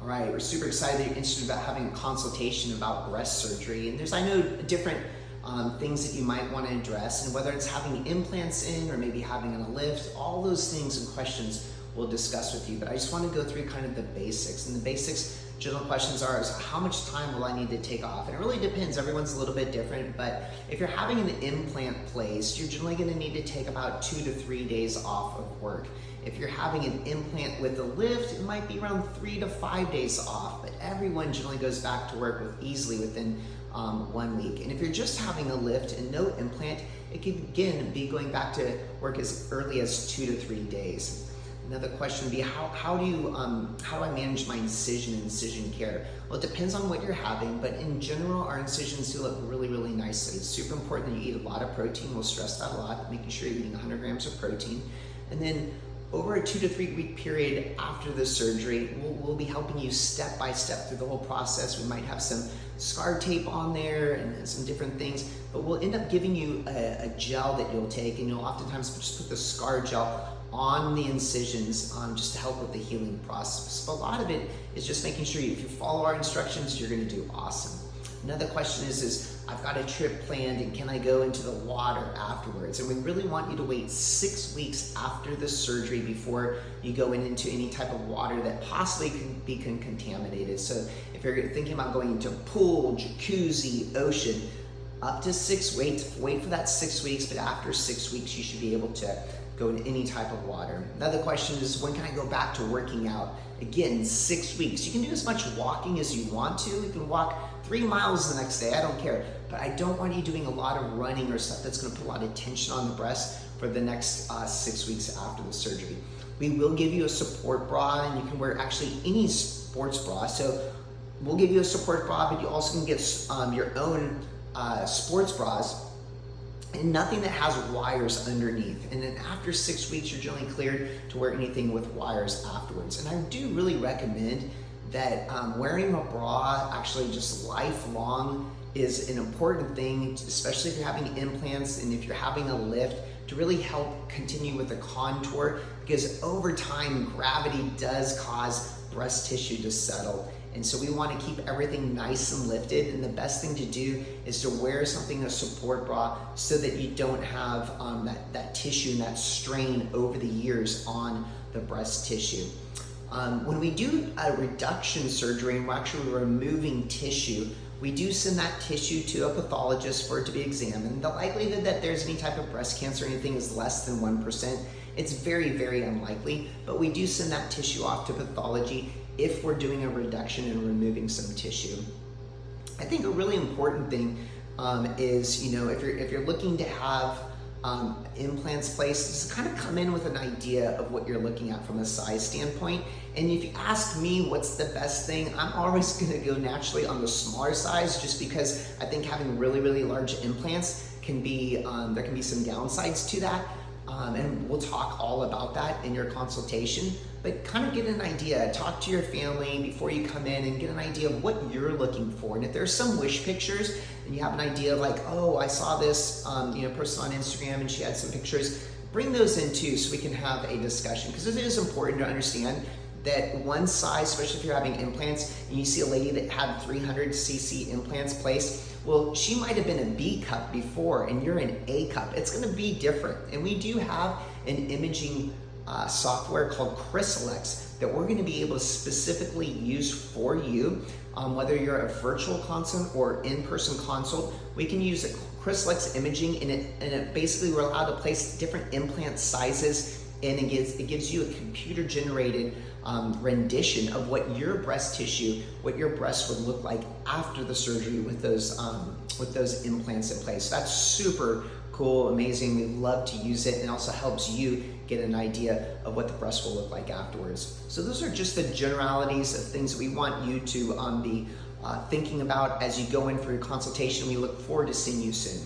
All right, we're super excited that you're interested about having a consultation about breast surgery. And I know, different things that you might want to address, and whether it's having implants in or maybe having a lift, all those things and questions we'll discuss with you. But I just want to go through kind of the basics. And the basics, general questions is how much time will I need to take off? And it really depends. Everyone's a little bit different, but if you're having an implant placed, you're generally going to need to take about 2 to 3 days off of work. If you're having an implant with a lift, it might be around 3 to 5 days off, but everyone generally goes back to work easily within 1 week. And if you're just having a lift and no implant, it could again be going back to work as early as 2 to 3 days. Another question would be, how do I manage my incision care? Well, it depends on what you're having, but in general, our incisions do look really, really nicely. It's super important that you eat a lot of protein. We'll stress that a lot, making sure you're eating 100 grams of protein. And then over a 2 to 3 week period after the surgery, we'll be helping you step by step through the whole process. We might have some scar tape on there and some different things, but we'll end up giving you a gel that you'll take, and you'll oftentimes just put the scar gel on the incisions just to help with the healing process. But a lot of it is just making sure if you follow our instructions, you're gonna do awesome. Another question is I've got a trip planned and can I go into the water afterwards? And we really want you to wait 6 weeks after the surgery before you go into any type of water that possibly could be contaminated. So if you're thinking about going into a pool, jacuzzi, ocean, up to 6 weeks, wait for that 6 weeks, but after 6 weeks, you should be able to go into any type of water. Another question is, when can I go back to working out? Again, 6 weeks. You can do as much walking as you want to. You can walk 3 miles the next day, I don't care. But I don't want you doing a lot of running or stuff that's gonna put a lot of tension on the breast for the next 6 weeks after the surgery. We will give you a support bra, and you can wear actually any sports bra. So we'll give you a support bra, but you also can get your own sports bras, and nothing that has wires underneath. And then after 6 weeks, you're generally cleared to wear anything with wires afterwards. And I do really recommend that wearing a bra actually just lifelong is an important thing, especially if you're having implants and if you're having a lift, to really help continue with the contour, because over time, gravity does cause breast tissue to settle. And so we want to keep everything nice and lifted, and the best thing to do is to wear something, a support bra, so that you don't have that tissue and that strain over the years on the breast tissue. When we do a reduction surgery and we're actually removing tissue, we do send that tissue to a pathologist for it to be examined. The likelihood that there's any type of breast cancer or anything is less than 1%. It's very, very unlikely, but we do send that tissue off to pathology if we're doing a reduction and removing some tissue. I think a really important thing is, if you're looking to have implants placed, just kind of come in with an idea of what you're looking at from a size standpoint. And if you ask me what's the best thing, I'm always gonna go naturally on the smaller size, just because I think having really, really large implants can be, there can be some downsides to that. And we'll talk all about that in your consultation, but kind of get an idea, talk to your family before you come in and get an idea of what you're looking for. And if there's some wish pictures and you have an idea of like, oh, I saw this person on Instagram and she had some pictures, bring those in too so we can have a discussion, because it is important to understand that one size, especially if you're having implants and you see a lady that had 300cc implants placed, well, she might have been a B cup before and you're an A cup. It's gonna be different. And we do have an imaging software called Cosmetic that we're gonna be able to specifically use for you. Whether you're a virtual consult or in-person consult, we can use a Cosmetic imaging, and it basically, we're allowed to place different implant sizes, and it gives you a computer-generated rendition of what your breast tissue, what your breast would look like after the surgery with those implants in place. So that's super cool, amazing. We love to use it, and it also helps you get an idea of what the breast will look like afterwards. So those are just the generalities of things that we want you to be thinking about as you go in for your consultation. We look forward to seeing you soon.